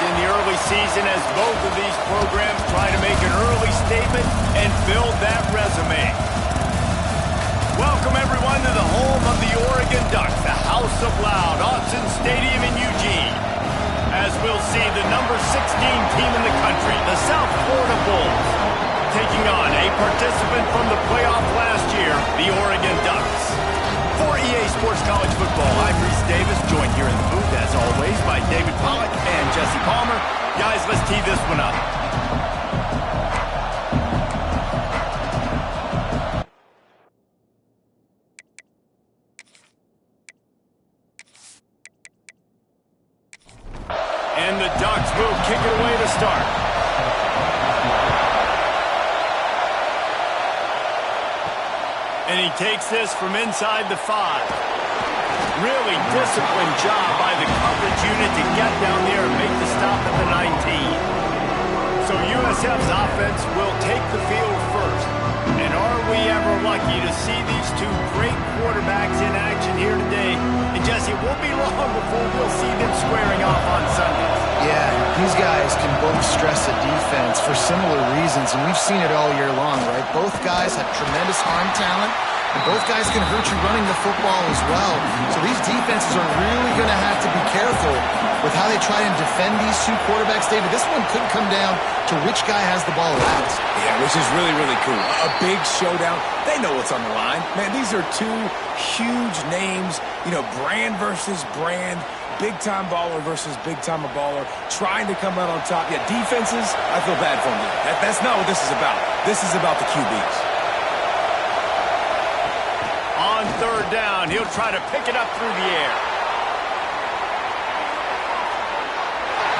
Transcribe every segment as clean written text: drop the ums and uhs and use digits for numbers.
in the early season as both of these programs try to make an early statement and build that resume. Welcome, everyone, to the home of the Oregon Ducks, the House of Loud, Autzen Stadium in Eugene. As we'll see the number 16 team in the country, the South Florida Bulls, taking on a participant from the playoff last year, the Oregon Ducks. For EA Sports College Football, I'm Reese Davis, joined here in the booth, as always, by David Pollack and Jesse Palmer. Guys, let's tee this one up. And the Ducks will kick it away to start. And he takes this from inside the 5. Really disciplined job by the coverage unit to get down there and make the stop at the 19. So USF's offense will take the field first. And are we ever lucky to see these two great quarterbacks in action here today? And Jesse, it won't be long before we'll see them squaring off on Sundays. Yeah, these guys can both stress a defense for similar reasons, and we've seen it all year long, right? Both guys have tremendous arm talent, and both guys can hurt you running the football as well. So these defenses are really going to have to be careful with how they try and defend these two quarterbacks. David, this one could come down to which guy has the ball last. Yeah, which is really, really cool. A big showdown. They know what's on the line. Man, these are two huge names, brand versus brand. Big-time baller versus big-time baller, trying to come out on top. Yeah, defenses, I feel bad for them. That's not what this is about. This is about the QBs. On third down, he'll try to pick it up through the air.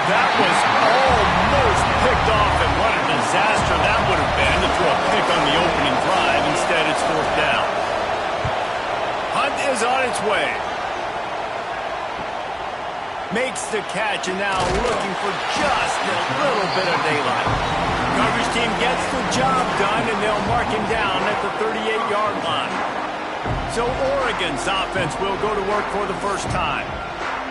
That was almost picked off, and what a disaster that would have been to throw a pick on the opening drive. Instead, it's fourth down. Hunt is on its way. Makes the catch, and now looking for just a little bit of daylight. Coverage team gets the job done, and they'll mark him down at the 38-yard line. So Oregon's offense will go to work for the first time.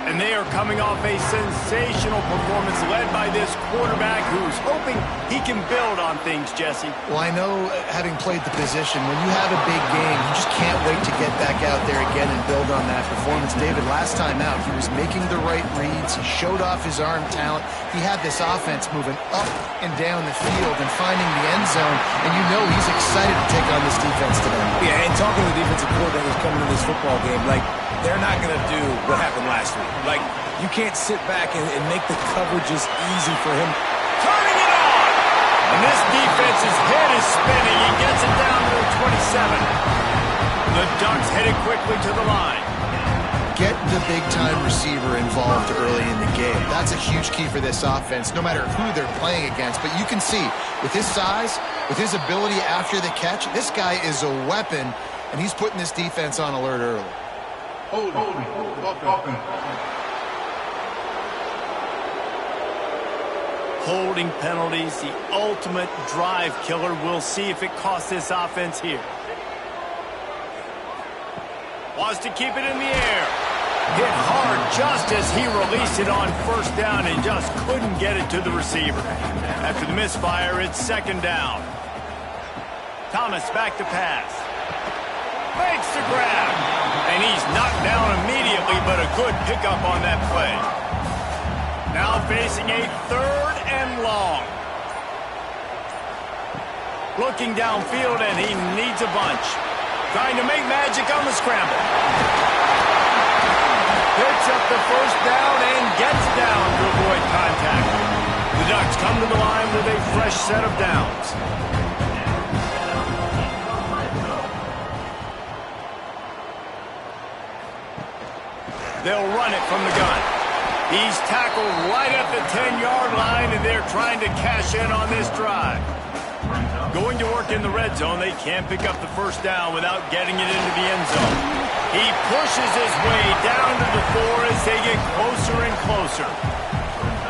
And they are coming off a sensational performance led by this quarterback who's hoping he can build on things, Jesse. Well, I know, having played the position, when you have a big game, you just can't wait to get back out there again and build on that performance. David, last time out, he was making the right reads. He showed off his arm talent. He had this offense moving up and down the field and finding the end zone. And he's excited to take on this defense today. Yeah, and talking to the defensive coordinator who's coming to this football game, they're not going to do what happened last week. You can't sit back and make the coverages easy for him. Turning it on! And this defense's head is spinning. He gets it down to the 27. The Ducks headed quickly to the line. Get the big-time receiver involved early in the game. That's a huge key for this offense, no matter who they're playing against. But you can see, with his size, with his ability after the catch, this guy is a weapon, and he's putting this defense on alert early. Holding penalties, the ultimate drive killer. We'll see if it costs this offense here. Wants to keep it in the air. Hit hard just as he released it on first down and just couldn't get it to the receiver. After the misfire, it's second down. Thomas back to pass. Makes the grab. And he's knocked down immediately, but a good pickup on that play. Now facing a third and long. Looking downfield, and he needs a bunch. Trying to make magic on the scramble. Picks up the first down and gets down to avoid contact. The Ducks come to the line with a fresh set of downs. They'll run it from the gun. He's tackled right at the 10-yard line, and they're trying to cash in on this drive. Going to work in the red zone, they can't pick up the first down without getting it into the end zone. He pushes his way down to the 4 as they get closer and closer.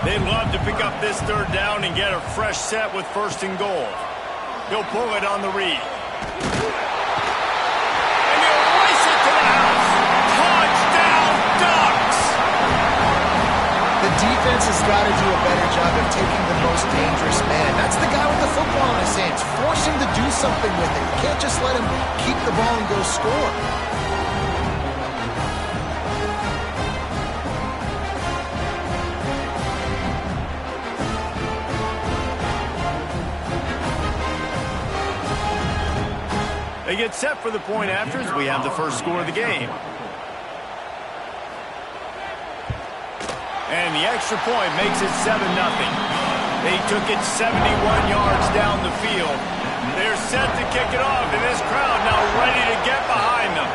They'd love to pick up this third down and get a fresh set with first and goal. He'll pull it on the read. And he'll race it to the house. Touchdown, Ducks! The defense has got to do a better job of taking the most dangerous man. That's the guy with the football in his hands. Force him to do something with it. You can't just let him keep the ball and go score. They get set for the point after as we have the first score of the game. And the extra point makes it 7-0. They took it 71 yards down the field. They're set to kick it off, and this crowd now ready to get behind them.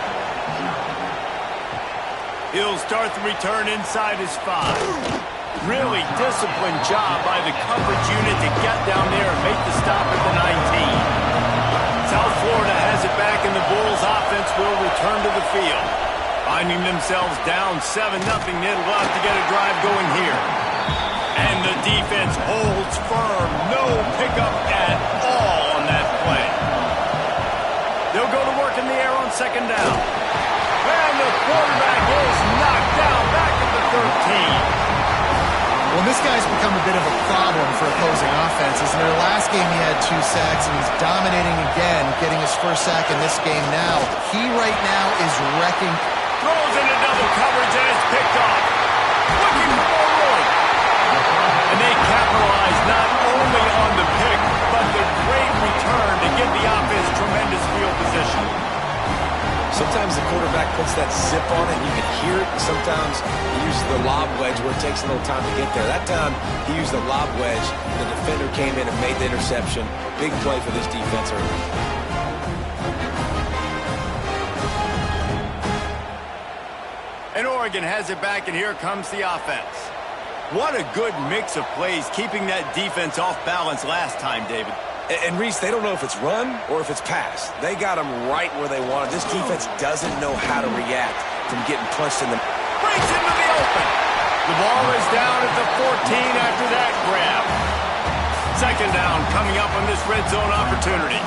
He'll start the return inside his 5. Really disciplined job by the coverage unit to get down there and make the stop at the 19. South Florida has it back, and the Bulls offense will return to the field. Finding themselves down 7-0, they'd love to get a drive going here. And the defense holds firm. No pickup at all on that play. They'll go to work in the air on second down. And the quarterback is knocked down back at the 13. Well, this guy's become a bit of a problem for opposing offenses. In their last game, he had 2 sacks, and he's dominating again, getting his first sack in this game now. He right now is wrecking. Throws into double coverage, and it's picked off. Looking for more room. And they capitalize not only on the pick, but the great return to give the offense tremendous field position. Sometimes the quarterback puts that zip on it, and you can hear it. Sometimes he uses the lob wedge where it takes a little time to get there. That time, he used the lob wedge. The defender came in and made the interception. Big play for this defense early. And Oregon has it back, and here comes the offense. What a good mix of plays, keeping that defense off balance last time, David. And Reese, they don't know if it's run or if it's pass. They got them right where they wanted. This defense doesn't know how to react from getting punched in the... Breaks into the open. The ball is down at the 14 after that grab. Second down coming up on this red zone opportunity.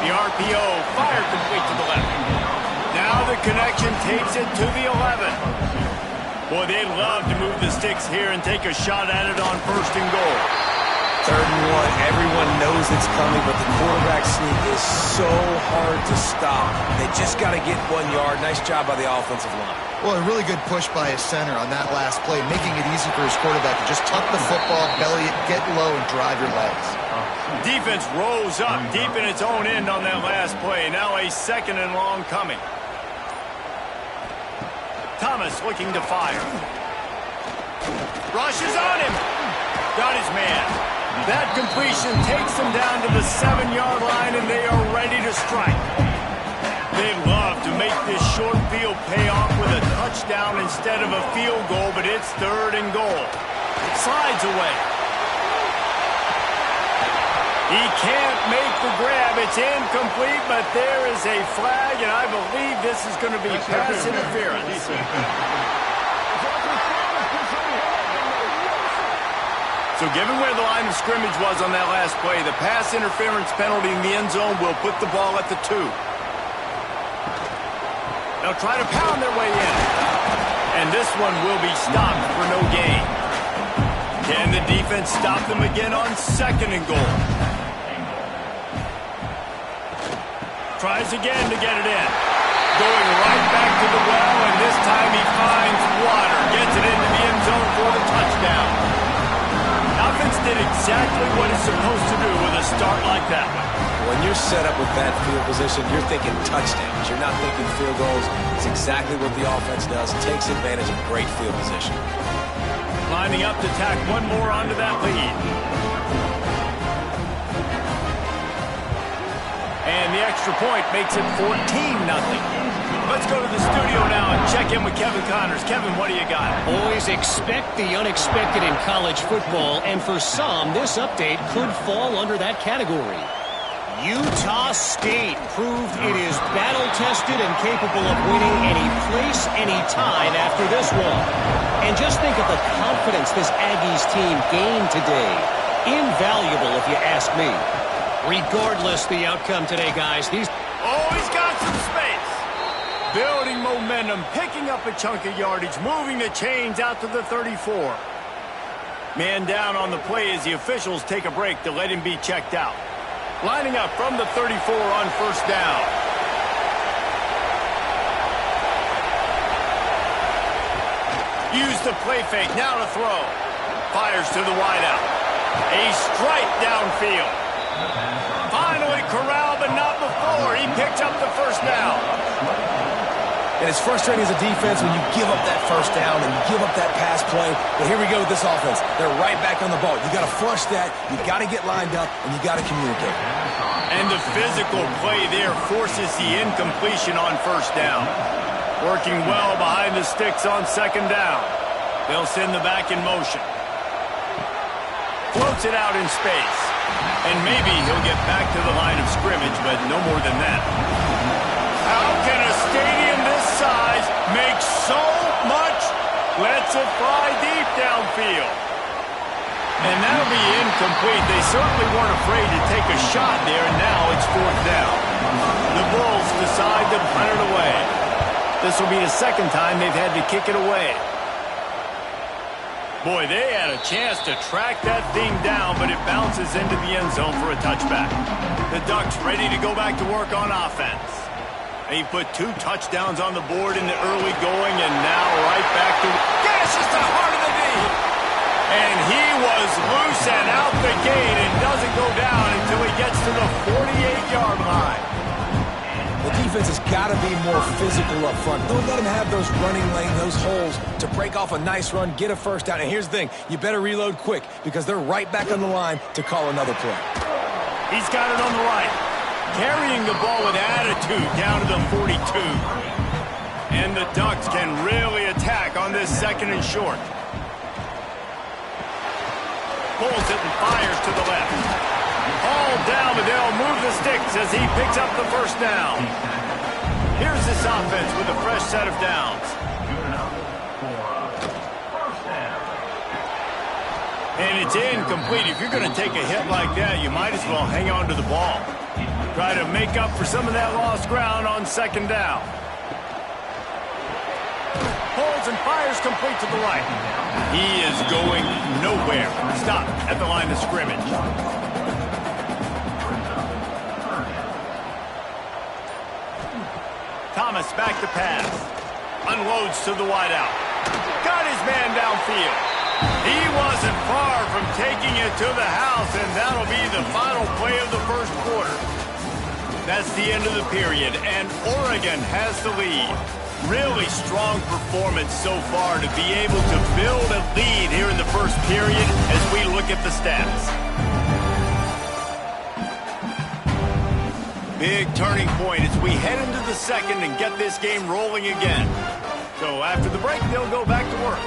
The RPO fired complete to the left. Now the connection takes it to the 11. Boy, they'd love to move the sticks here and take a shot at it on 1st and goal. 3rd and 1. Everyone knows it's coming, but the quarterback sneak is so hard to stop. They just got to get 1 yard. Nice job by the offensive line. Well, a really good push by his center on that last play, making it easy for his quarterback to just tuck the football, belly it, get low, and drive your legs. Defense rose up deep in its own end on that last play. Now a 2nd and long coming. Thomas looking to fire. Rushes on him. Got his man. That completion takes them down to the 7-yard line, and they are ready to strike. They'd love to make this short field pay off with a touchdown instead of a field goal, but it's 3rd and goal. Slides away. He can't make the grab. It's incomplete, but there is a flag, and I believe this is going to be pass interference. So given where the line of scrimmage was on that last play, the pass interference penalty in the end zone will put the ball at the 2. They'll try to pound their way in. And this one will be stopped for no gain. Can the defense stop them again on 2nd and goal? Tries again to get it in. Going right back to the well, and this time he finds water. Gets it into the end zone for the touchdown. Offense did exactly what it's supposed to do with a start like that one. When you're set up with that field position, you're thinking touchdowns. You're not thinking field goals. It's exactly what the offense does. Takes advantage of great field position. Lining up to tack one more onto that lead. And the extra point makes it 14-0. Let's go to the studio now and check in with Kevin Connors. Kevin, what do you got? Always expect the unexpected in college football, and for some, this update could fall under that category. Utah State proved it is battle-tested and capable of winning any place, any time after this one. And just think of the confidence this Aggies team gained today. Invaluable, if you ask me. Regardless the outcome today, guys, these... Oh, he's got some space. building momentum, picking up a chunk of yardage, moving the chains out to the 34. Man down on the play as the officials take a break to let him be checked out. Lining up from the 34 on first down. Use the play fake, now to throw. Fires to the wideout. A strike downfield. Finally corralled, but not before. He picks up the first down. And it's frustrating as a defense when you give up that first down and you give up that pass play. But here we go with this offense. They're right back on the ball. You got to flush that. You got to get lined up, and you got to communicate. And the physical play there forces the incompletion on first down. Working well behind the sticks on second down. They'll send the back in motion. Floats it out in space. And maybe he'll get back to the line of scrimmage, but no more than that. How can a stadium this size make so much? Lets it fly deep downfield. And that'll be incomplete. They certainly weren't afraid to take a shot there, and now it's fourth down. The Bulls decide to punt it away. This will be the second time they've had to kick it away. Boy, they had a chance to track that thing down, but it bounces into the end zone for a touchback. The Ducks ready to go back to work on offense. They put 2 touchdowns on the board in the early going, and now right back to... gashes the heart of the knee! And he was loose and out the gate and doesn't go down until he gets to the 48-yard line. The defense has got to be more physical up front. Don't let them have those running lanes, those holes to break off a nice run, get a first down. And here's the thing, you better reload quick because they're right back on the line to call another play. He's got it on the right. Carrying the ball with attitude down to the 42. And the Ducks can really attack on this second and short. Pulls it and fires to the left. All down, but they'll move the sticks as he picks up the first down. Here's this offense with a fresh set of downs. And it's incomplete. If you're going to take a hit like that, you might as well hang on to the ball. Try to make up for some of that lost ground on second down. Holds and fires complete to the right. He is going nowhere. Stop at the line of scrimmage. Thomas back to pass. Unloads to the wideout. Got his man downfield. He wasn't far from taking it to the house, and that'll be the final play of the first quarter. That's the end of the period, and Oregon has the lead. Really strong performance so far to be able to build a lead here in the first period as we look at the stats. Big turning point as we head into the second and get this game rolling again. So after the break, they'll go back to work.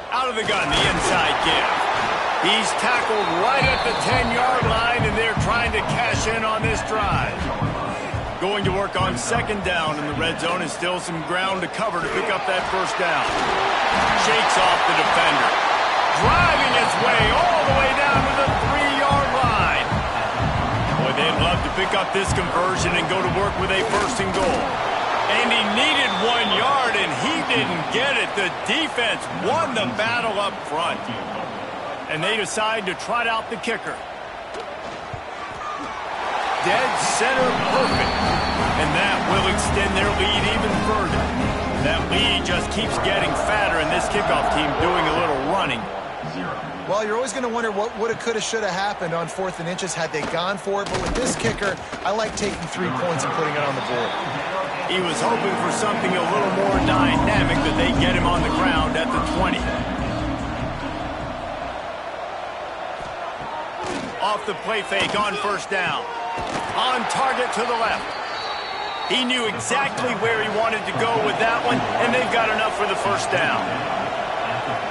Out of the gun, the inside give. He's tackled right at the 10-yard line, and they're trying to cash in on this drive. Going to work on second down in the red zone, and still some ground to cover to pick up that first down. Shakes off the defender. Driving its way all the way down to the 3-yard line. Boy, they'd love to pick up this conversion and go to work with a first and goal. And he needed 1 yard, and he didn't get it. The defense won the battle up front. And they decide to trot out the kicker. Dead center perfect. And that will extend their lead even further. That lead just keeps getting fatter, and this kickoff team doing a little running. Well, you're always going to wonder what woulda, coulda, shoulda happened on 4th and inches had they gone for it. But with this kicker, I like taking 3 points and putting it on the board. He was hoping for something a little more dynamic, that they get him on the ground at the 20. Off the play fake on first down. On target to the left. He knew exactly where he wanted to go with that one, and they've got enough for the first down.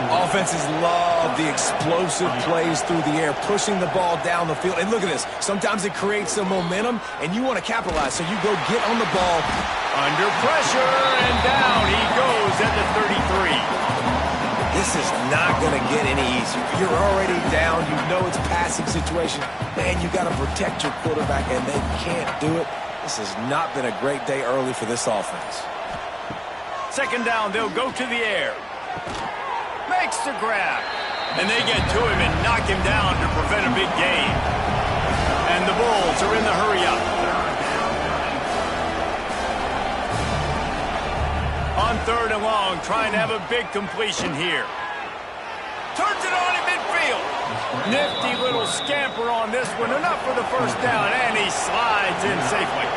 Offenses love the explosive plays through the air, pushing the ball down the field. And look at this. Sometimes it creates some momentum, and you want to capitalize, so you go get on the ball. Under pressure, and down he goes at the 33. This is not going to get any easier. You're already down. You know it's passing situation. Man, you got to protect your quarterback, and they can't do it. This has not been a great day early for this offense. Second down, they'll go to the air. Makes the grab. And they get to him and knock him down to prevent a big gain. And the Bulls are in the hurry-up. On third and long, trying to have a big completion here. Turns it on in midfield. Nifty little scamper on this one. Enough for the first down, and he slides in safely.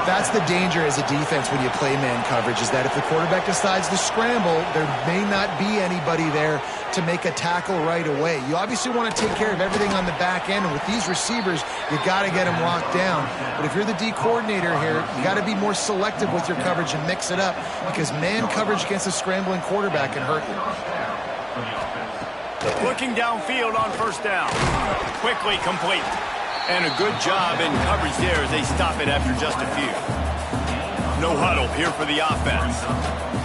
That's the danger as a defense when you play man coverage, is that if the quarterback decides to scramble, there may not be anybody there to make a tackle right away. You obviously want to take care of everything on the back end, and with these receivers, you got to get them locked down. But if you're the D coordinator here, you got to be more selective with your coverage and mix it up, because man coverage against a scrambling quarterback can hurt you. Looking downfield on first down. Quickly complete. And a good job in coverage there as they stop it after just a few. No huddle here for the offense.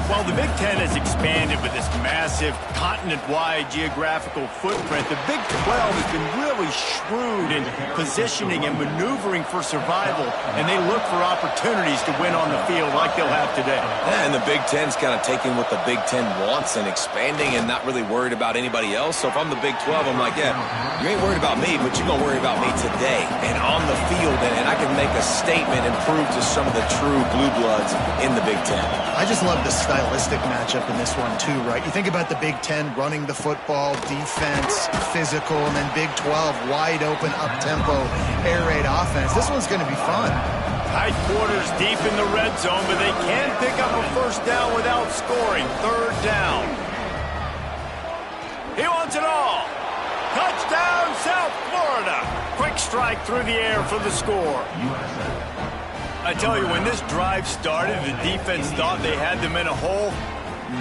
While the Big Ten has expanded with this massive continent-wide geographical footprint, the Big 12 has been really shrewd in positioning and maneuvering for survival, and they look for opportunities to win on the field like they'll have today. Yeah, and the Big Ten's kind of taking what the Big Ten wants and expanding and not really worried about anybody else. So if I'm the Big 12, I'm like, yeah, you ain't worried about me, but you're going to worry about me today and on the field, and I can make a statement and prove to some of the true blue bloods in the Big Ten. I just love the stylistic matchup in this one too, right? You think about the Big Ten running the football, defense, physical, and then Big 12 wide open, up-tempo, air raid offense. This one's going to be fun. Tight quarters deep in the red zone, but they can pick up a first down without scoring. Third down. He wants it all. Touchdown, South Florida. Quick strike through the air for the score. I tell you, when this drive started, the defense thought they had them in a hole.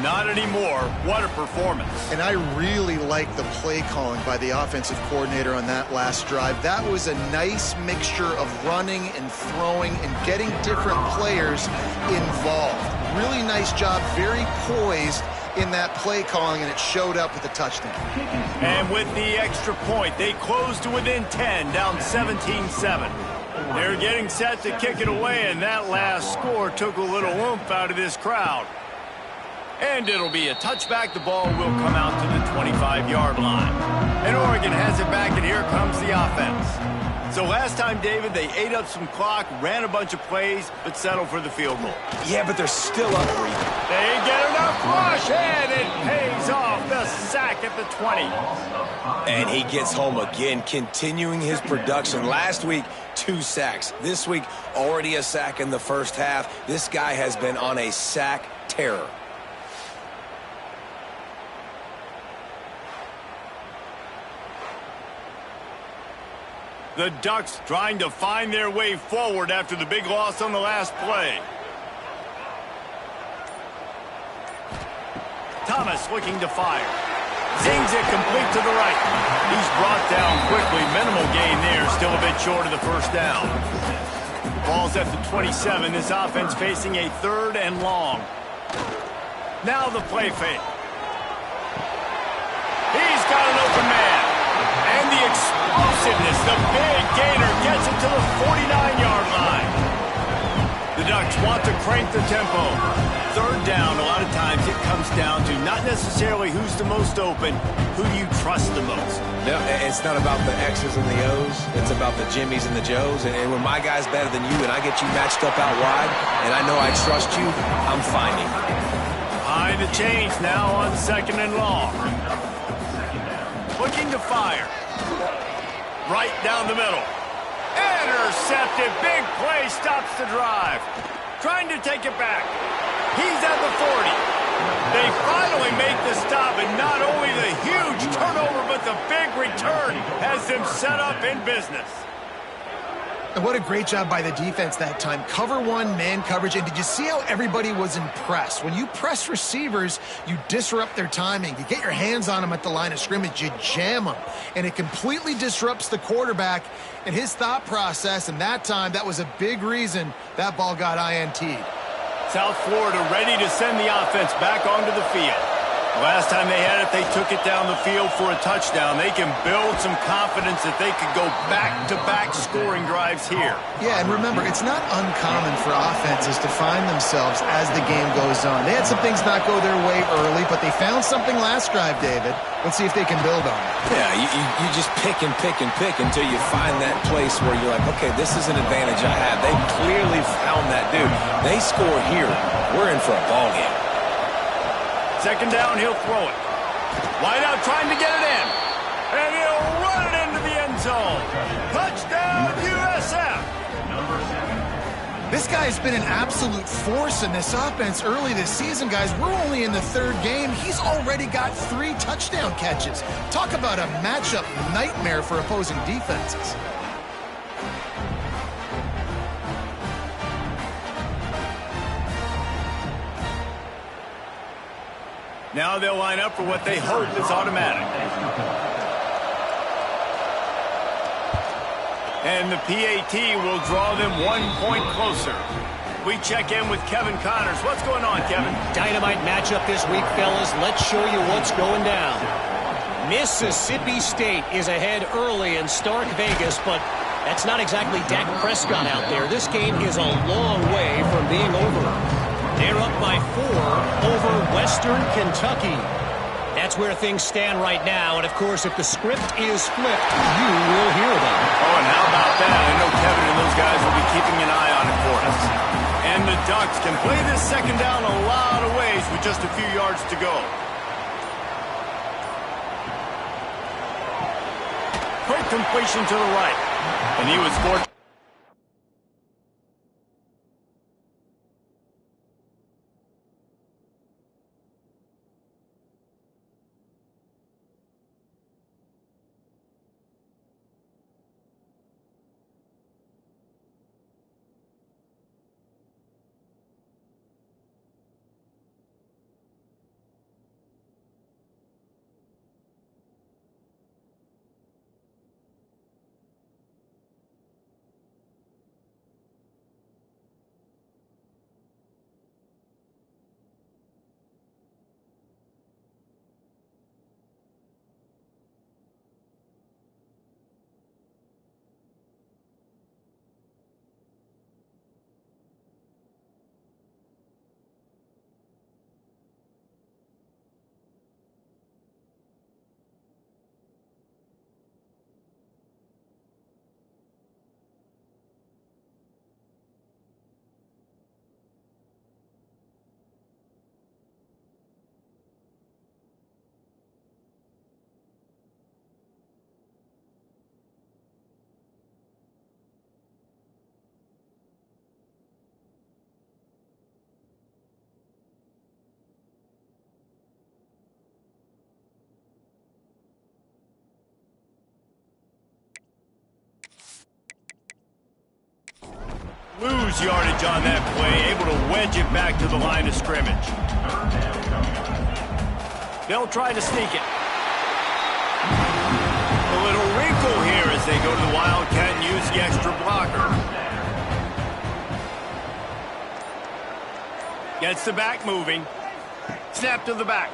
Not anymore. What a performance. And I really like the play calling by the offensive coordinator on that last drive. That was a nice mixture of running and throwing and getting different players involved. Really nice job, very poised in that play calling, and it showed up with a touchdown. And with the extra point, they closed to within 10, down 17-7. They're getting set to kick it away, and that last score took a little oomph out of this crowd. And it'll be a touchback. The ball will come out to the 25-yard line. And Oregon has it back, and here comes the offense. So last time, David, they ate up some clock, ran a bunch of plays, but settled for the field goal. Yeah, but they're still up 3. They get enough rush, and it pays off. The sack at the 20. And he gets home again, continuing his production. Last week, 2 sacks. This week, already a sack in the first half. This guy has been on a sack terror. The Ducks trying to find their way forward after the big loss on the last play. Thomas looking to fire. Zings it complete to the right. He's brought down quickly. Minimal gain there. Still a bit short of the first down. Ball's at the 27. This offense facing a third and long. Now the play fake. He's got an open man. And the explosiveness, the big gainer gets it to the 49-yard line. The Ducks want to crank the tempo. Third down, a lot of times it comes down to not necessarily who's the most open, who do you trust the most? No, it's not about the X's and the O's. It's about the Jimmies and the Joes. And when my guy's better than you and I get you matched up out wide and I know I trust you, I'm finding. Behind the chains now on second and long. Looking to fire. Right down the middle. Intercepted. Big play stops the drive. Trying to take it back. He's at the 40. They finally make the stop, and not only the huge turnover, but the big return has them set up in business. And what a great job by the defense that time. Cover one, man coverage. And did you see how everybody was impressed? When you press receivers, you disrupt their timing. You get your hands on them at the line of scrimmage. You jam them. And it completely disrupts the quarterback and his thought process. And that time, that was a big reason that ball got INT'd. South Florida ready to send the offense back onto the field. Last time they had it, they took it down the field for a touchdown. They can build some confidence that they could go back-to-back scoring drives here. Yeah, and remember, it's not uncommon for offenses to find themselves as the game goes on. They had some things not go their way early, but they found something last drive, David. Let's see if they can build on it. Yeah, you just pick and pick and pick until you find that place where you're like, okay, this is an advantage I have. They clearly found that dude. They score here. We're in for a ball game. Second down, he'll throw it. Wide out trying to get it in. And he'll run it into the end zone. Touchdown, USF. This guy's been an absolute force in this offense early this season, guys. We're only in the third game. He's already got 3 touchdown catches. Talk about a matchup nightmare for opposing defenses. Now they'll line up for what they hope is automatic. And the PAT will draw them 1 point closer. We check in with Kevin Connors. What's going on, Kevin? Dynamite matchup this week, fellas. Let's show you what's going down. Mississippi State is ahead early in Stark Vegas, but that's not exactly Dak Prescott out there. This game is a long way from being over. They're up by 4 over Western Kentucky. That's where things stand right now. And, of course, if the script is flipped, you will hear them. Oh, and how about that? I know Kevin and those guys will be keeping an eye on it for us. And the Ducks can play this second down a lot of ways with just a few yards to go. Quick completion to the right. And he was fortunate. Lose yardage on that play, able to wedge it back to the line of scrimmage. They'll try to sneak it. A little wrinkle here as they go to the Wildcat and use the extra blocker. Gets the back moving. Snap to the back.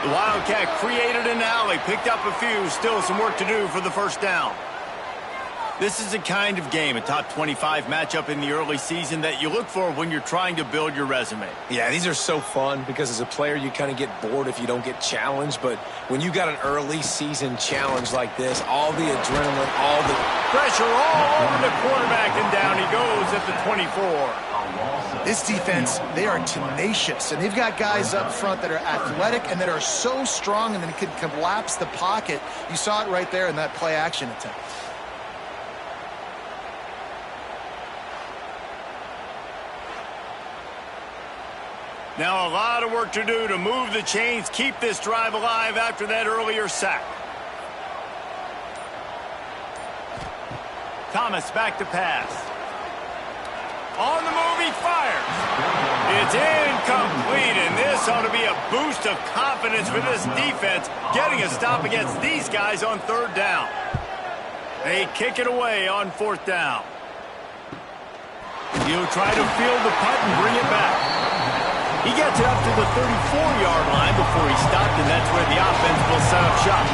The Wildcat created an alley, picked up a few, still some work to do for the first down. This is the kind of game, a top 25 matchup in the early season, that you look for when you're trying to build your resume. Yeah, these are so fun because as a player, you kind of get bored if you don't get challenged. But when you got an early season challenge like this, all the adrenaline, all the pressure all over the quarterback, and down he goes at the 24. This defense, they are tenacious, and they've got guys up front that are athletic and that are so strong and that can collapse the pocket. You saw it right there in that play-action attempt. Now a lot of work to do to move the chains, keep this drive alive after that earlier sack. Thomas back to pass. On the move, he fires. It's incomplete, and this ought to be a boost of confidence for this defense, getting a stop against these guys on third down. They kick it away on fourth down. He'll try to field the punt and bring it back. He gets it up to the 34-yard line before he stopped, and that's where the offense will set up shop.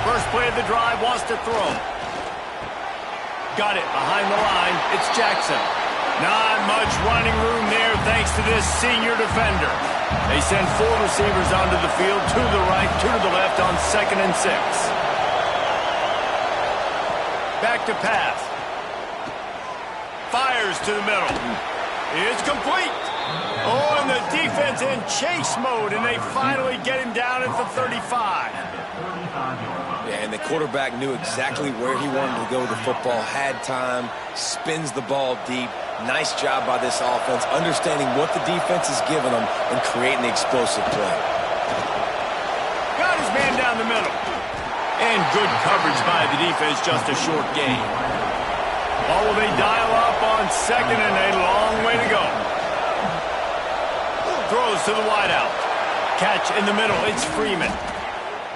First play of the drive, wants to throw. Got it behind the line. It's Jackson. Not much running room there thanks to this senior defender. They send 4 receivers onto the field, 2 to the right, 2 to the left on 2nd and 6. Back to pass. Fires to the middle. It's complete. Oh, and the defense in chase mode, and they finally get him down at the 35. Yeah, and the quarterback knew exactly where he wanted to go with the football, had time, spins the ball deep. Nice job by this offense, understanding what the defense is giving them and creating the explosive play. Got his man down the middle. And good coverage by the defense, just a short gain. Or will they dial up on 2nd and a long way to go? Throws to the wideout. Catch in the middle, it's Freeman.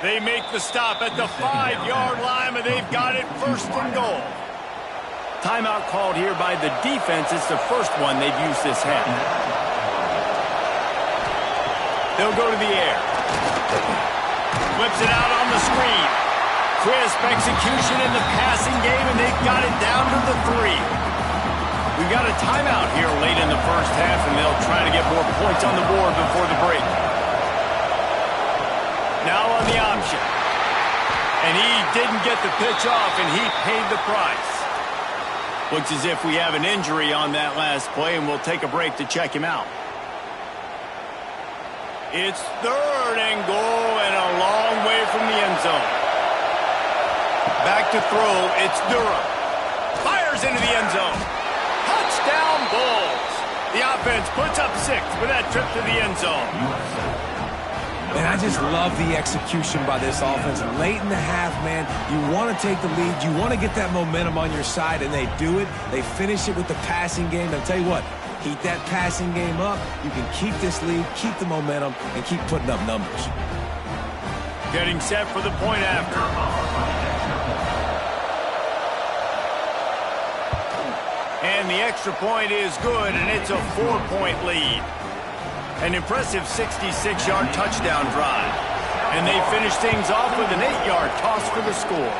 They make the stop at the 5-yard line, and they've got it 1st and goal. Timeout called here by the defense. It's the first one they've used this half. They'll go to the air. Flips it out on the screen. Crisp execution in the passing game, and they've got it down to the 3. We've got a timeout here late in the first half, and they'll try to get more points on the board before the break. Now on the option. And he didn't get the pitch off, and he paid the price. Looks as if we have an injury on that last play, and we'll take a break to check him out. It's 3rd and goal, and a long way from the end zone. Back to throw, it's Durham. Fires into the end zone. Touchdown Bulls. The offense puts up 6 with that trip to the end zone. And I just love the execution by this offense. Late in the half, man, you want to take the lead. You want to get that momentum on your side, and they do it. They finish it with the passing game. I'll tell you what, keep that passing game up. You can keep this lead, keep the momentum, and keep putting up numbers. Getting set for the point after. And the extra point is good, and it's a 4-point lead. An impressive 66-yard touchdown drive. And they finish things off with an 8-yard toss for the score.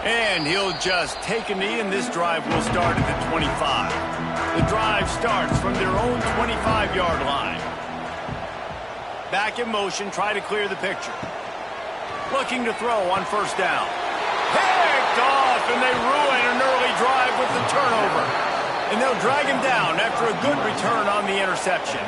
And he'll just take a knee, and this drive will start at the 25. The drive starts from their own 25-yard line. Back in motion, try to clear the picture. Looking to throw on 1st down. Picked off, and they ruin an early drive with the turnover. And they'll drag him down after a good return on the interception.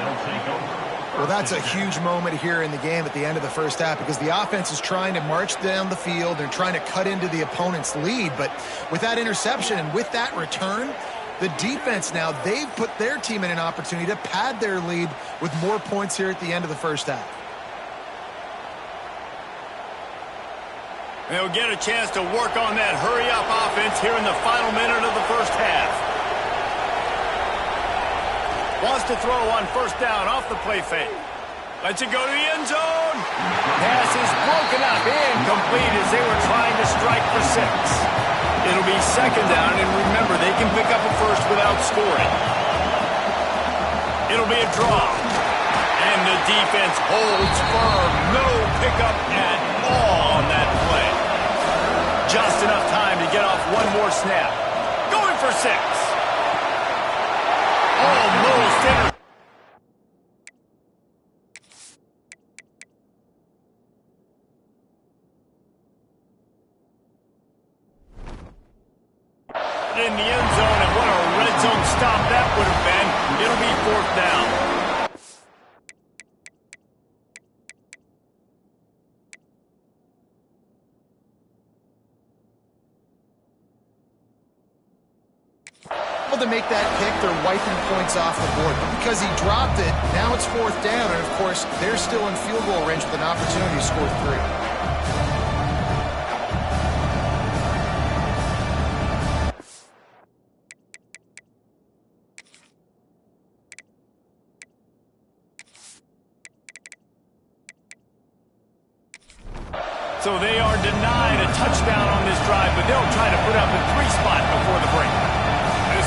Well, that's a huge moment here in the game at the end of the first half because the offense is trying to march down the field. They're trying to cut into the opponent's lead. But with that interception and with that return, the defense now, they've put their team in an opportunity to pad their lead with more points here at the end of the first half. They'll get a chance to work on that hurry-up offense here in the final minute of the first half. Wants to throw on 1st down off the play fake. Lets it go to the end zone. Pass is broken up, incomplete as they were trying to strike for 6. It'll be 2nd down, and remember, they can pick up a first without scoring. It'll be a draw. And the defense holds firm. No pickup at all on that play. Just enough time to get off one more snap. Going for 6. Almost in. In the end zone, and what a red zone stop that would have been. It'll be 4th down. To make that kick, they're wiping points off the board. But because he dropped it, now it's 4th down, and of course, they're still in field goal range with an opportunity to score 3. So they are denied a touchdown on this drive, but they'll try to put up a 3 spot before the break.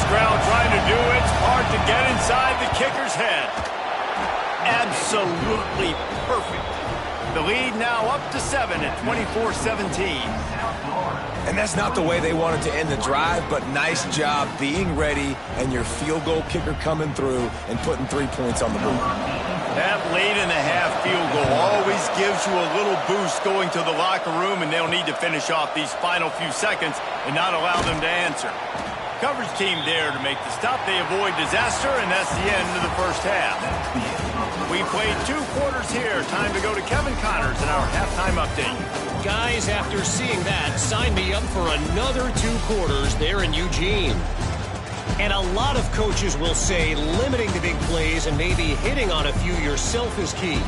ground trying to do its part to get inside the kicker's head. Absolutely perfect. The lead now up to 7 at 24-17. And that's not the way they wanted to end the drive, but nice job being ready and your field goal kicker coming through and putting 3 points on the board. That late-in-the-half field goal always gives you a little boost going to the locker room, and they'll need to finish off these final few seconds and not allow them to answer. Coverage team there to make the stop. They avoid disaster, and that's the end of the first half. We played 2 quarters here. Time to go to Kevin Connors in our halftime update. Guys, after seeing that, sign me up for another 2 quarters there in Eugene. And a lot of coaches will say limiting the big plays and maybe hitting on a few yourself is key.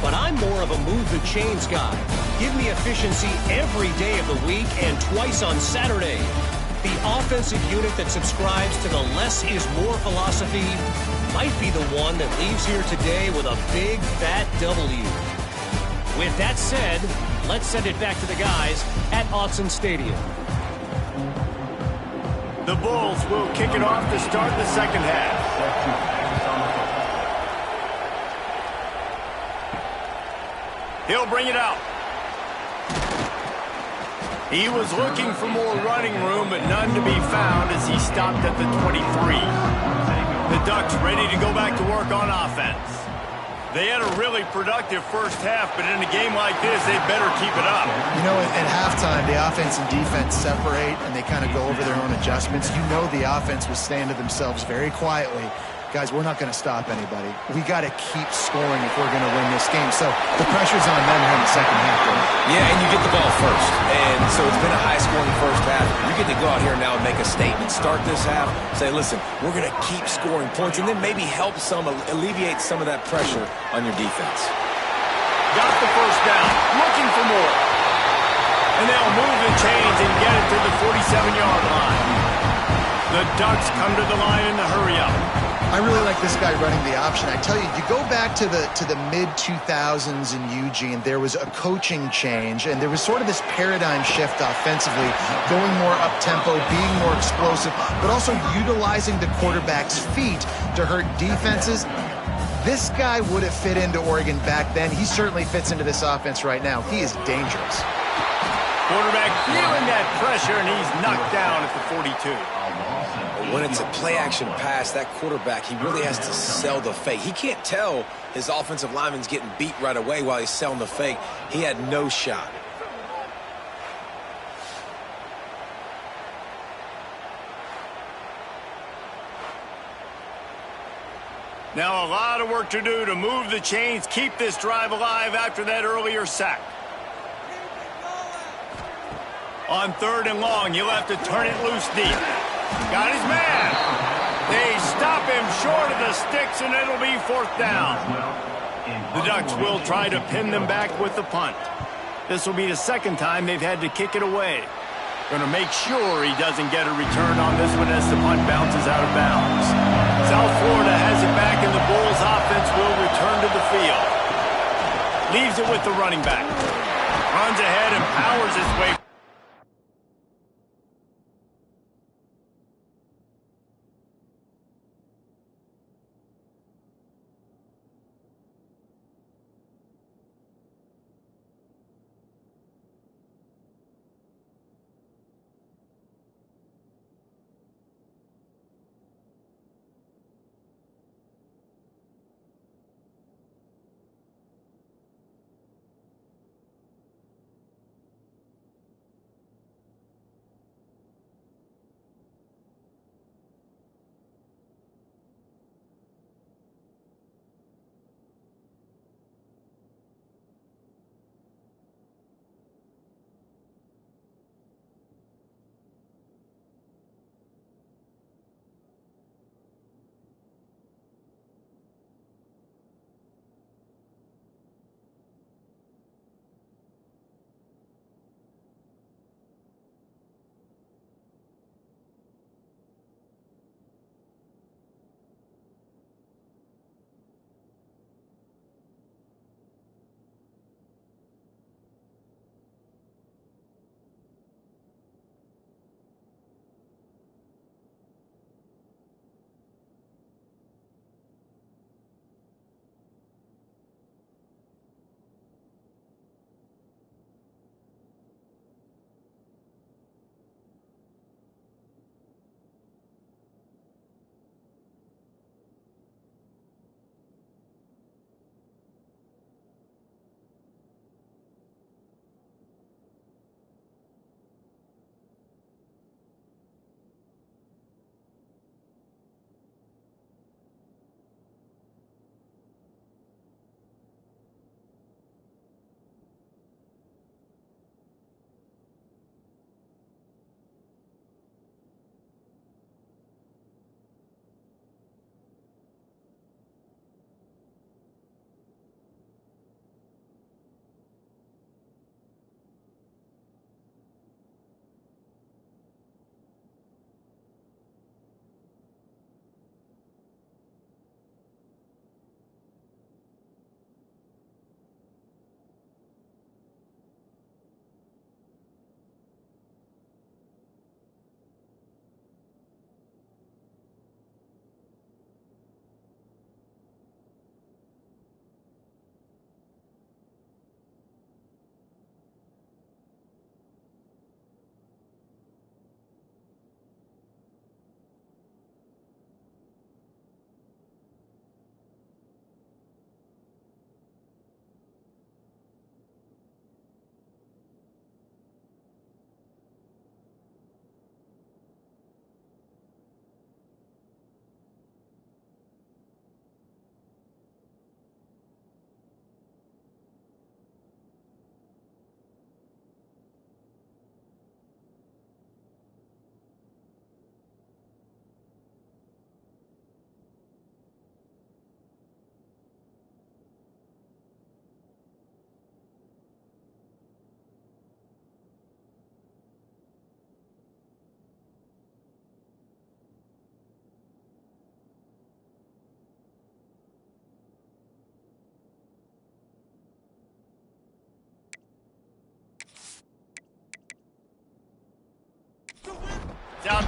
But I'm more of a move the chains guy. Give me efficiency every day of the week and twice on Saturday. The offensive unit that subscribes to the less is more philosophy might be the one that leaves here today with a big, fat W. With that said, let's send it back to the guys at Autzen Stadium. The Bulls will kick it off to start the second half. He'll bring it out. He was looking for more running room, but none to be found as he stopped at the 23. The Ducks ready to go back to work on offense. They had a really productive first half, but in a game like this, they better keep it up. You know, at halftime, the offense and defense separate, and they kind of go over their own adjustments. You know the offense was saying to themselves very quietly, guys, we're not going to stop anybody. We got to keep scoring if we're going to win this game. So the pressure's on them here in the second half. Though. Yeah, and you get the ball first. And so it's been a high-scoring first half. You get to go out here now and make a statement. Start this half. Say, listen, we're going to keep scoring points and then maybe help alleviate some of that pressure on your defense. Got the first down. Looking for more. And they'll move the chains and get it to the 47-yard line. The Ducks come to the line in the hurry-up. I really like this guy running the option. I tell you, you go back to the mid-2000s in Eugene, there was a coaching change, and there was sort of this paradigm shift offensively, going more up-tempo, being more explosive, but also utilizing the quarterback's feet to hurt defenses. This guy would have fit into Oregon back then. He certainly fits into this offense right now. He is dangerous. Quarterback feeling that pressure, and he's knocked down at the 42. When it's a play-action pass, that quarterback, he really has to sell the fake. He can't tell his offensive lineman's getting beat right away while he's selling the fake. He had no shot. Now a lot of work to do to move the chains, keep this drive alive after that earlier sack. On 3rd and long, he'll have to turn it loose deep. Got his man. They stop him short of the sticks, and it'll be 4th down. The Ducks will try to pin them back with the punt. This will be the second time they've had to kick it away. Going to make sure he doesn't get a return on this one as the punt bounces out of bounds. South Florida has it back, and the Bulls offense will return to the field. Leaves it with the running back. Runs ahead and powers his way.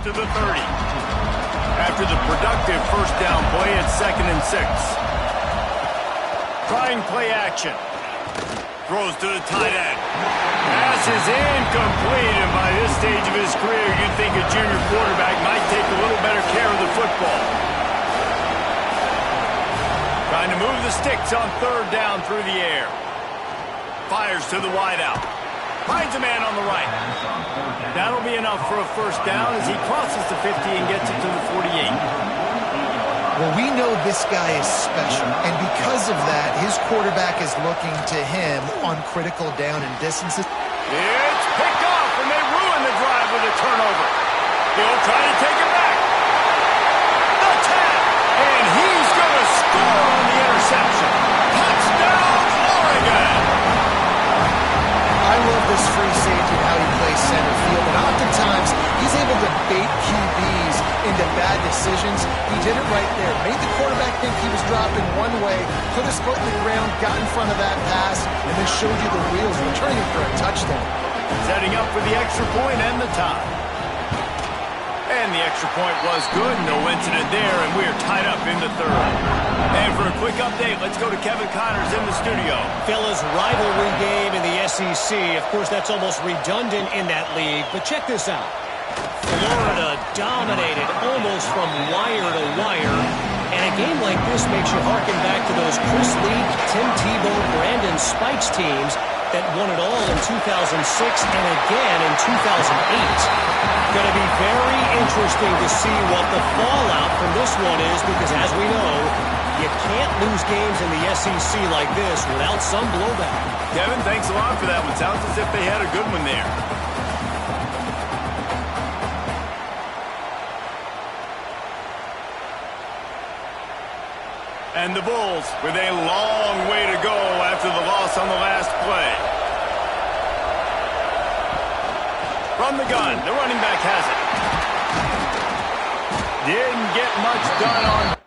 to the 30. After the productive first down play, it's 2nd and 6. Trying play action. Throws to the tight end. Pass is incomplete, and by this stage of his career, you'd think a junior quarterback might take a little better care of the football. Trying to move the sticks on 3rd down through the air. Fires to the wideout. Finds a man on the right. That'll be enough for a first down as he crosses the 50 and gets it to the 48. Well, we know this guy is special, and because of that, his quarterback is looking to him on critical down and distances. It's picked off, and they ruin the drive with a turnover. He'll try to take it back. The tap, and he's going to score on the interception. Touchdown, Oregon! I love this free safety and how he plays center field, and oftentimes he's able to bait QBs into bad decisions. He did it right there. Made the quarterback think he was dropping one way, put his foot in the ground, got in front of that pass, and then showed you the wheels, returning for a touchdown. Setting up for the extra point and the tie. And the extra point was good. No incident there, and we're tied up in the 3rd. And for a quick update, let's go to Kevin Connors in the studio. Fellas, rivalry game in the SEC. Of course, that's almost redundant in that league, but check this out. Florida dominated almost from wire to wire. And a game like this makes you harken back to those Chris Leak, Tim Tebow, Brandon Spikes teams that won it all in 2006 and again in 2008. Going to be very interesting to see what the fallout from this one is because, as we know, you can't lose games in the SEC like this without some blowback. Kevin, thanks a lot for that one. Sounds as if they had a good one there. And the Bulls with a long way to go after the loss on the last play. From the gun, the running back has it. Didn't get much done on...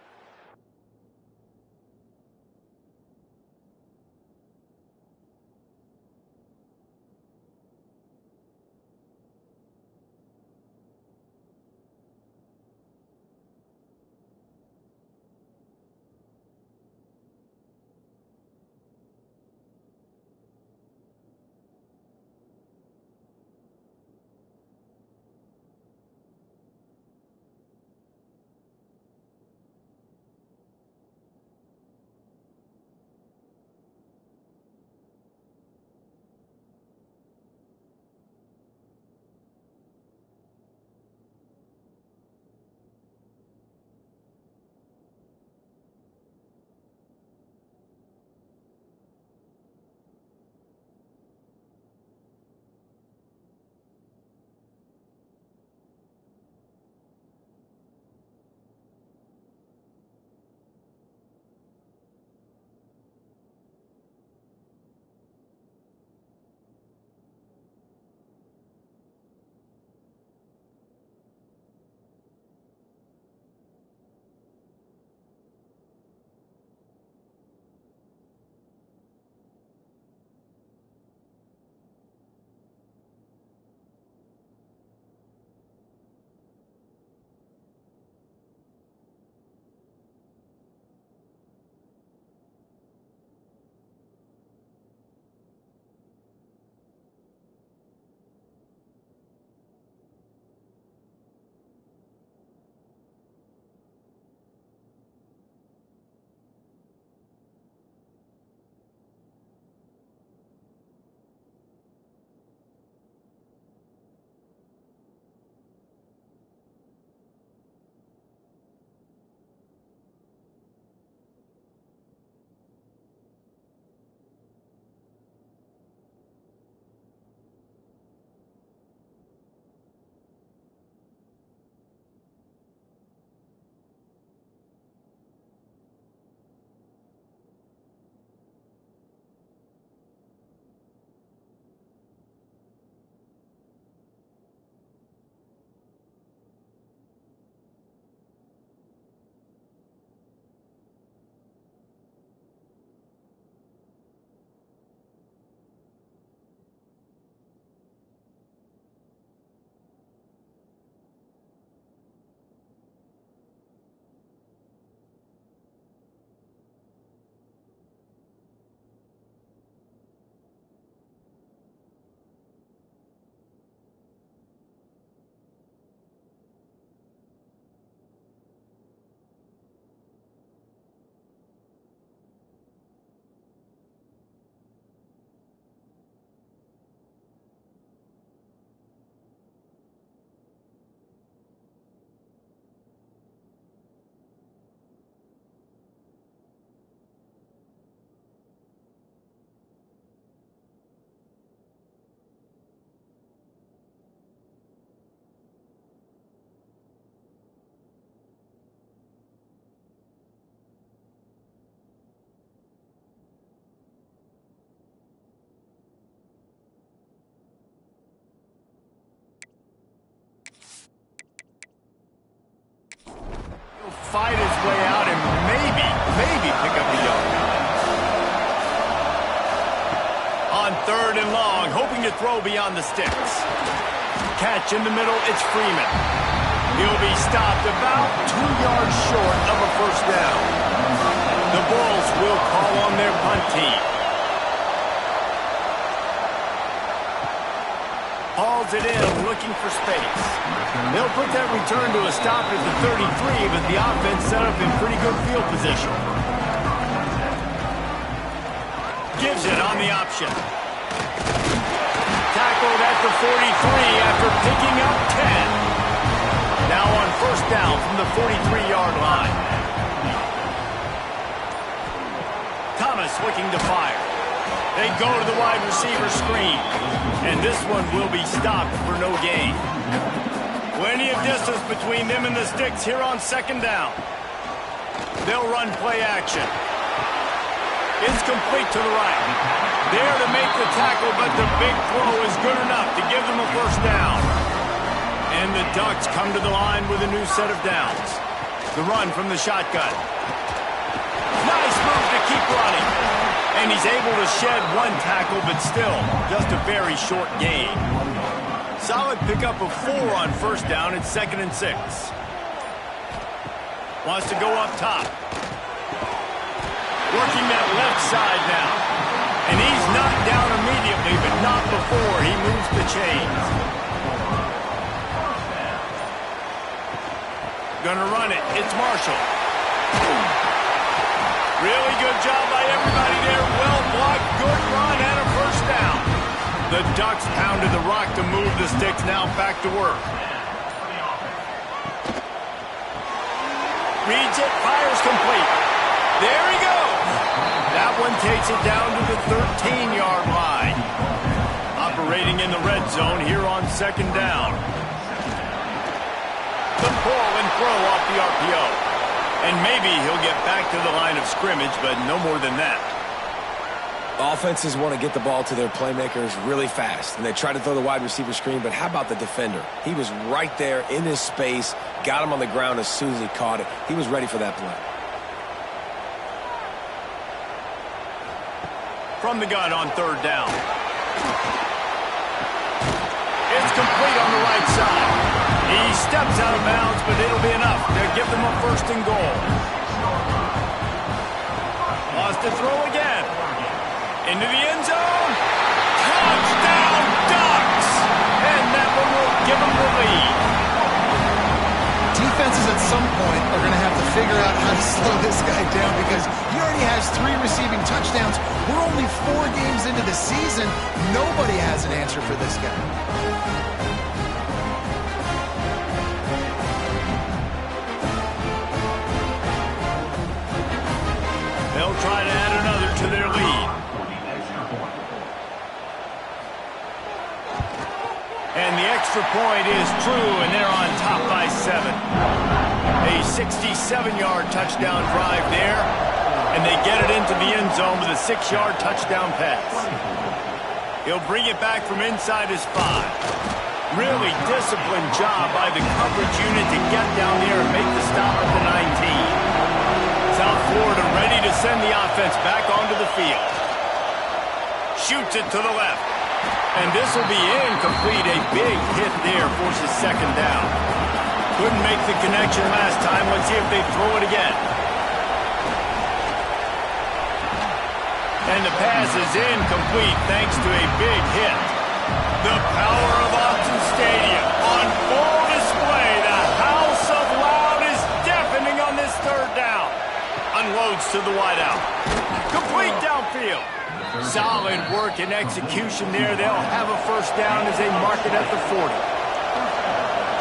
fight his way out and maybe pick up a yard. On 3rd and long, hoping to throw beyond the sticks. Catch in the middle, it's Freeman. He'll be stopped about 2 yards short of a first down. The Bulls will call on their punt team. Hauls it in, looking for space. They'll put that return to a stop at the 33, but the offense set up in pretty good field position. Gives it on the option. Tackled at the 43 after picking up 10. Now on first down from the 43-yard line. Thomas looking to fire. They go to the wide receiver screen. And this one will be stopped for no gain. Plenty of distance between them and the sticks here on 2nd down. They'll run play action. It's complete to the right. There to make the tackle, but the big throw is good enough to give them a first down. And the Ducks come to the line with a new set of downs. The run from the shotgun. Nice move to keep running. And he's able to shed 1 tackle, but still, just a very short gain. Solid pickup of 4 on first down at 2nd and 6. Wants to go up top. Working that left side now. And he's knocked down immediately, but not before he moves the chains. Gonna run it. It's Marshall. Really good job by everybody there. Well blocked, good run, and a first down. The Ducks pounded the rock to move the sticks. Now back to work. Reads it, fires complete. There he goes. That one takes it down to the 13-yard line. Operating in the red zone here on 2nd down. The pull and throw off the RPO. And maybe he'll get back to the line of scrimmage, but no more than that. Offenses want to get the ball to their playmakers really fast, and they try to throw the wide receiver screen, but how about the defender? He was right there in his space, got him on the ground as soon as he caught it. He was ready for that play. From the gun on 3rd down. It's complete on the right side. He steps out of bounds, but it'll be enough to give them a 1st and goal. Lost to throw again. Into the end zone. Touchdown, Ducks! And that one will give them the lead. Defenses at some point are going to have to figure out how to slow this guy down because he already has 3 receiving touchdowns. We're only 4 games into the season. Nobody has an answer for this guy. They'll try to add another to their lead. And the extra point is true, and they're on top by 7. A 67-yard touchdown drive there, and they get it into the end zone with a 6-yard touchdown pass. He'll bring it back from inside his 5. Really disciplined job by the coverage unit to get down there and make the stop at the 19. South Florida ready to send the offense back onto the field. Shoots it to the left. And this will be incomplete. A big hit there forces 2nd down. Couldn't make the connection last time. Let's see if they throw it again. And the pass is incomplete thanks to a big hit. The power of Autzen Stadium on full display. The house of loud is deafening on this 3rd down. Unloads to the wideout. Complete downfield. Solid work and execution there. They'll have a first down as they mark it at the 40.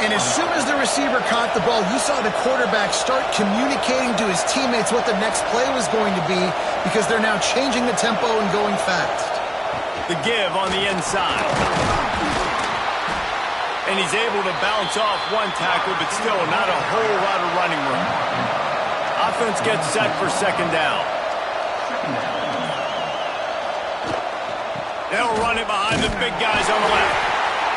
And as soon as the receiver caught the ball, you saw the quarterback start communicating to his teammates what the next play was going to be because they're now changing the tempo and going fast. The give on the inside. And he's able to bounce off 1 tackle, but still not a whole lot of running room. Offense gets set for 2nd down. They'll run it behind the big guys on the left.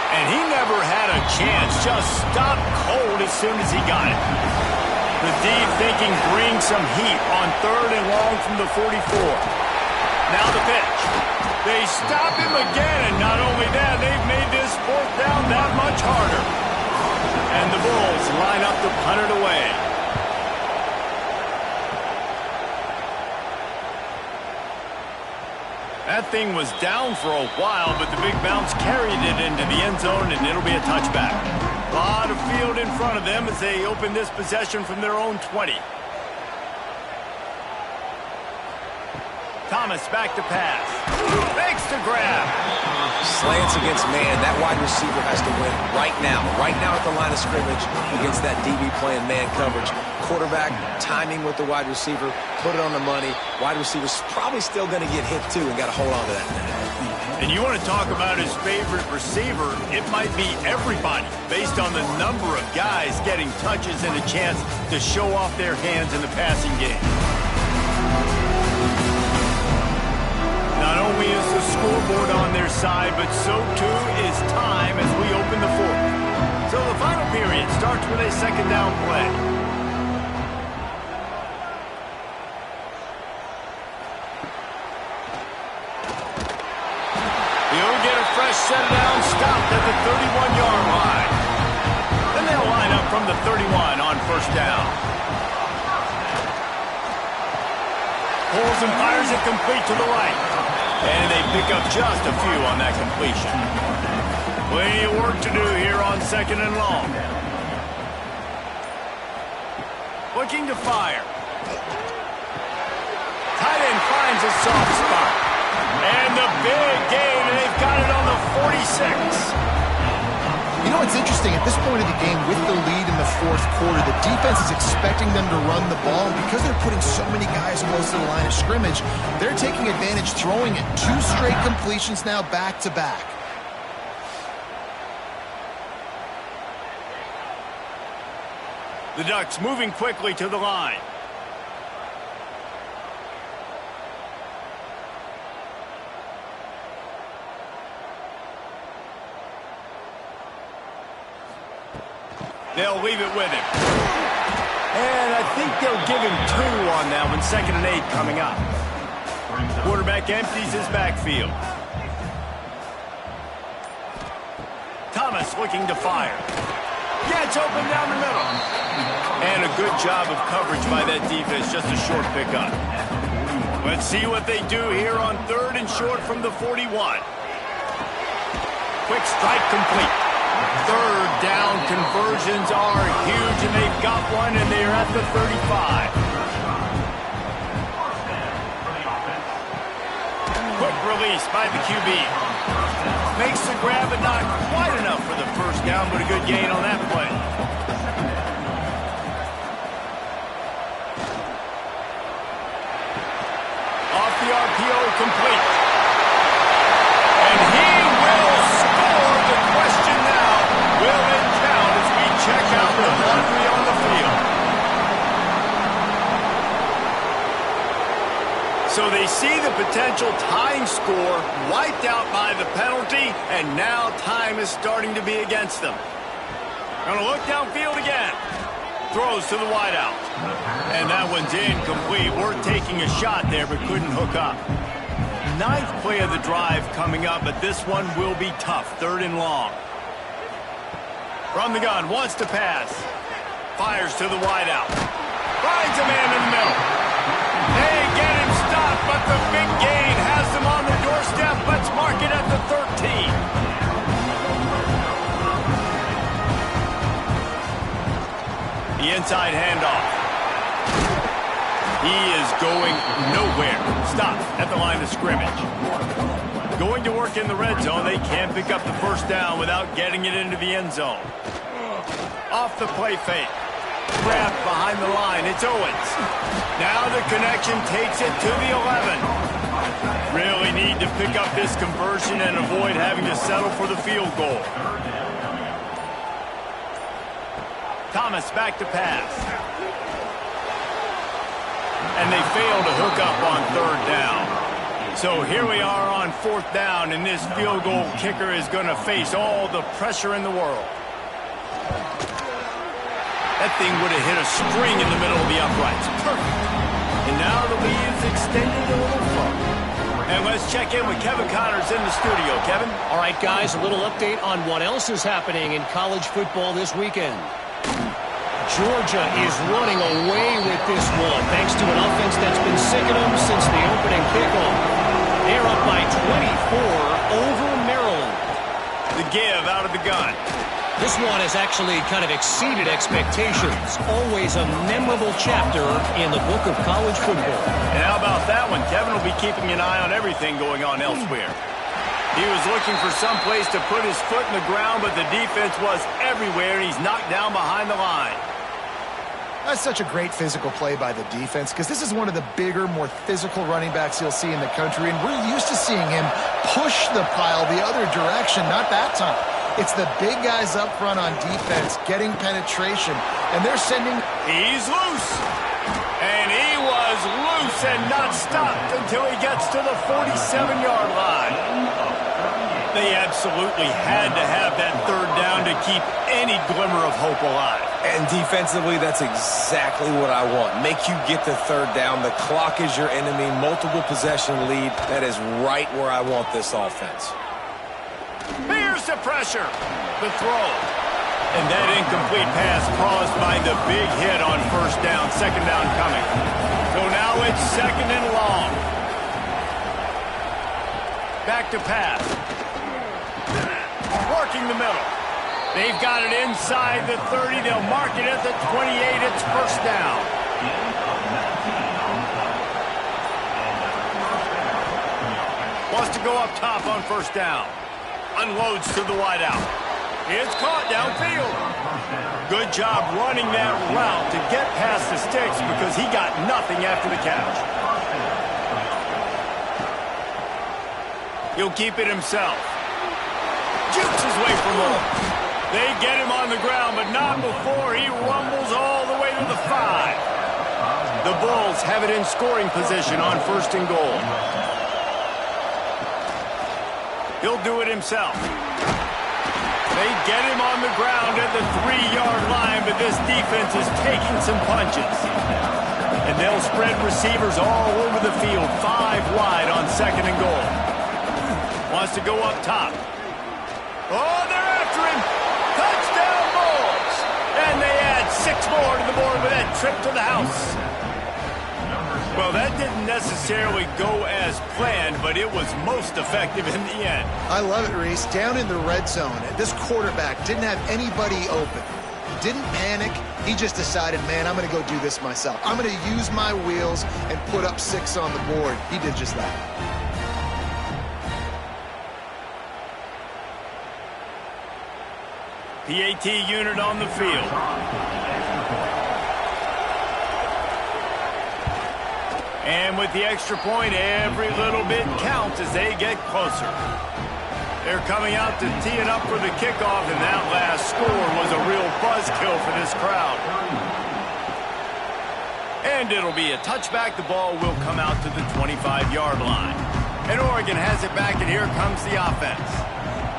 And he never had a chance. Just stopped cold as soon as he got it. The D thinking bring some heat on 3rd and long from the 44. Now the pitch. They stop him again, and not only that, they've made this 4th down that much harder. And the Bulls line up to punt it away. That thing was down for a while, but the big bounce carried it into the end zone, and it'll be a touchback. A lot of field in front of them as they open this possession from their own 20. Thomas back to pass. Fakes to grab. Slants against man. That wide receiver has to win right now. Right now at the line of scrimmage against that DB playing man coverage. Quarterback timing with the wide receiver. Put it on the money. Wide receiver's probably still going to get hit too and got to hold on to that thing. And you want to talk about his favorite receiver, it might be everybody based on the number of guys getting touches and a chance to show off their hands in the passing game. Not only is the scoreboard on their side, but so too is time as we open the 4th. So the final period starts with a 2nd down play. He'll get a fresh set down, stopped at the 31-yard line. Then they'll line up from the 31 on 1st down. Pulls and fires it complete to the right. And they pick up just a few on that completion. Plenty of work to do here on 2nd and long. Looking to fire. Tight end finds a soft spot. And the big gain, and they've got it on the 46. You know, it's interesting. At this point of the game, with the lead in the 4th quarter, the defense is expecting them to run the ball. And because they're putting so many guys close to the line of scrimmage, they're taking advantage, throwing it. 2 straight completions now back-to-back. The Ducks moving quickly to the line. They'll leave it with him. And I think they'll give him 2 on that one. 2nd and 8 coming up. Quarterback empties his backfield. Thomas looking to fire. Gets open down the middle. And a good job of coverage by that defense. Just a short pickup. Let's see what they do here on 3rd and short from the 41. Quick strike complete. 3rd down conversions are huge, and they've got one, and they're at the 35. Quick release by the QB. Makes the grab, but not quite enough for the 1st down, but a good gain on that play. Off the RPO, complete. And he will score. The question now, will it count as we check out the laundry on the field? So they see the potential tying score wiped out by the penalty, and now time is starting to be against them. Gonna look downfield again. Throws to the wideout. And that one's incomplete. Worth taking a shot there, but couldn't hook up. 9th play of the drive coming up, but this one will be tough. 3rd and long. From the gun, wants to pass. Fires to the wideout. Finds a man in the middle. They get him stopped, but the big gain has them on the doorstep. Let's mark it at the 13. The inside handoff. He is going nowhere. Stopped at the line of scrimmage. Going to work in the red zone. They can't pick up the 1st down without getting it into the end zone. Off the play fake. Grabbed behind the line. It's Owens. Now the connection takes it to the 11. Really need to pick up this conversion and avoid having to settle for the field goal. Thomas back to pass. And they fail to hook up on 3rd down. So here we are on 4th down, and this field goal kicker is going to face all the pressure in the world. That thing would have hit a string in the middle of the uprights. Perfect. And now the lead is extended a little further. And let's check in with Kevin Connors in the studio. Kevin? All right, guys, a little update on what else is happening in college football this weekend. Georgia is running away with this one, thanks to an offense that's been sicking them since the opening kickoff. They're up by 24 over Maryland. The give out of the gun. This one has actually kind of exceeded expectations. Always a memorable chapter in the book of college football. And how about that one? Kevin will be keeping an eye on everything going on elsewhere. He was looking for some place to put his foot in the ground, but the defense was everywhere, and he's knocked down behind the line. That's such a great physical play by the defense because this is one of the bigger, more physical running backs you'll see in the country, and we're used to seeing him push the pile the other direction, not that time. It's the big guys up front on defense getting penetration, and they're sending... He's loose. And he was loose and not stopped until he gets to the 47-yard line. They absolutely had to have that third down to keep any glimmer of hope alive. And defensively, that's exactly what I want. Make you get the third down. The clock is your enemy. Multiple possession lead. That is right where I want this offense. Here's the pressure. The throw. And that incomplete pass caused by the big hit on first down. Second down coming. So now it's second and long. Back to pass. Working the middle. They've got it inside the 30. They'll mark it at the 28. It's first down. Wants to go up top on first down. Unloads to the wideout. It's caught downfield. Good job running that route to get past the sticks because he got nothing after the catch. He'll keep it himself. Jukes his way from home. They get him on the ground, but not before he rumbles all the way to the 5. The Bulls have it in scoring position on first and goal. He'll do it himself. They get him on the ground at the 3-yard line, but this defense is taking some punches. And they'll spread receivers all over the field, 5 wide on second and goal. Wants to go up top. Oh, they're after him. Touchdown Bulls. And they add 6 more to the board with that trip to the house. Well, that didn't necessarily go as planned, but it was most effective in the end. I love it, Reese. Down in the red zone, this quarterback didn't have anybody open. Didn't panic. He just decided, man, I'm going to go do this myself. I'm going to use my wheels and put up 6 on the board. He did just that. PAT unit on the field. And with the extra point, every little bit counts as they get closer. They're coming out to tee it up for the kickoff, and that last score was a real buzzkill for this crowd. And it'll be a touchback. The ball will come out to the 25-yard line. And Oregon has it back, and here comes the offense.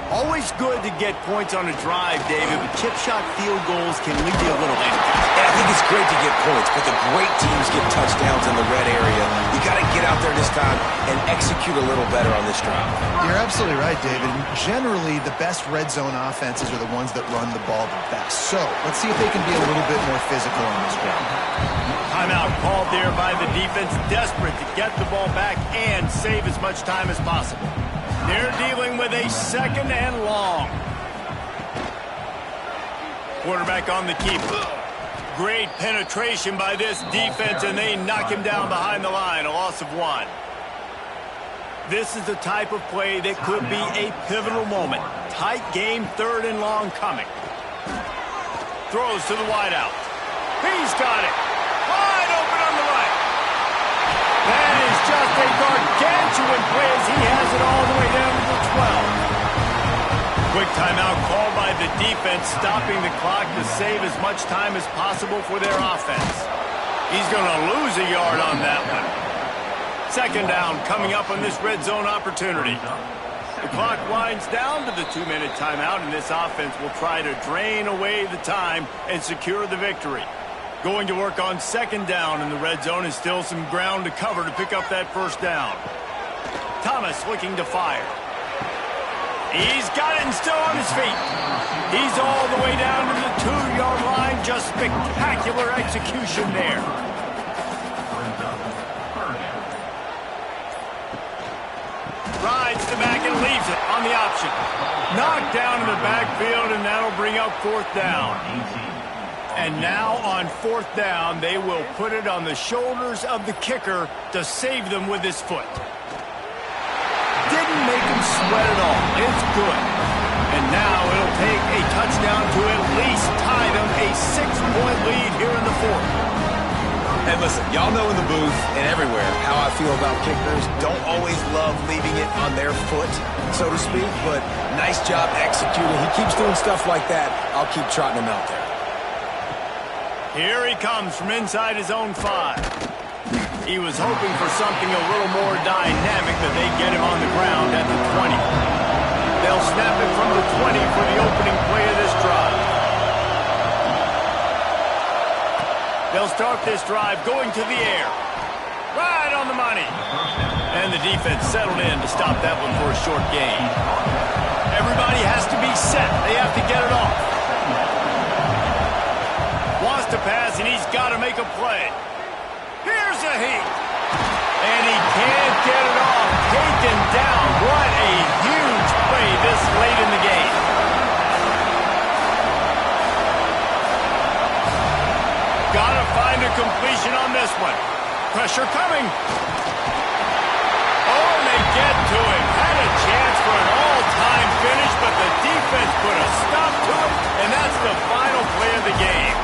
Always good to get points on a drive, David, but chip shot field goals can leave you a little empty. Yeah, I think it's great to get points, but the great teams get touchdowns in the red area. You got to get out there this time and execute a little better on this drive. You're absolutely right, David. Generally, the best red zone offenses are the ones that run the ball the best. So let's see if they can be a little bit more physical on this ground. Timeout called there by the defense, desperate to get the ball back and save as much time as possible. They're dealing with a second and long. Quarterback on the keeper. Great penetration by this defense, and they knock him down behind the line, a loss of 1. This is the type of play that could be a pivotal moment. Tight game, third and long coming. Throws to the wideout. He's got it. Wide open on the right. That is just a gargantuan play as he has it all the way down to the 12. Quick timeout called by the defense, stopping the clock to save as much time as possible for their offense. He's going to lose a yard on that one. Second down coming up on this red zone opportunity. The clock winds down to the 2-minute timeout, and this offense will try to drain away the time and secure the victory. Going to work on second down in the red zone, and still some ground to cover to pick up that first down. Thomas looking to fire. He's got it and still on his feet. He's all the way down to the 2-yard line. Just spectacular execution there. Rides the back and leaves it on the option. Knocked down in the backfield, and that'll bring up fourth down. And now on fourth down, they will put it on the shoulders of the kicker to save them with his foot. Didn't make him sweat at all. It's good. And now it'll take a touchdown to at least tie them a 6-point lead here in the fourth. And listen, y'all know in the booth and everywhere how I feel about kickers. Don't always love leaving it on their foot, so to speak, but nice job executing. He keeps doing stuff like that. I'll keep trotting him out there. Here he comes from inside his own 5. He was hoping for something a little more dynamic, but they get him on the ground at the 20. They'll snap it from the 20 for the opening play of this drive. They'll start this drive going to the air. Right on the money. And the defense settled in to stop that one for a short gain. Everybody has to be set. They have to get it off. Wants to pass, and he's got to make a play. Here's a heat. And he can't get it off. Taken down. What a huge play this late in the game. Got to find a completion on this one. Pressure coming. Oh, and they get to him. Had a chance for an all-time finish, but the defense put a stop to it, and that's the final play of the game.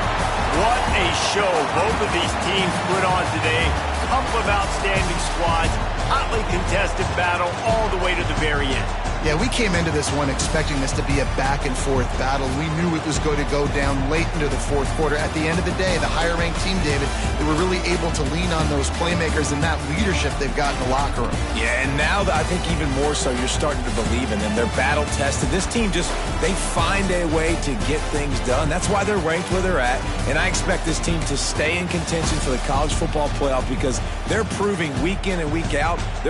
What a show both of these teams put on today. Couple of outstanding squads, hotly contested battle all the way to the very end. Yeah, we came into this one expecting this to be a back-and-forth battle. We knew it was going to go down late into the fourth quarter. At the end of the day, the higher-ranked team, David, they were really able to lean on those playmakers and that leadership they've got in the locker room. Yeah, and now I think even more so, you're starting to believe in them. They're battle-tested. This team they find a way to get things done. That's why they're ranked where they're at, and I expect this team to stay in contention for the college football playoff because they're proving week in and week out they're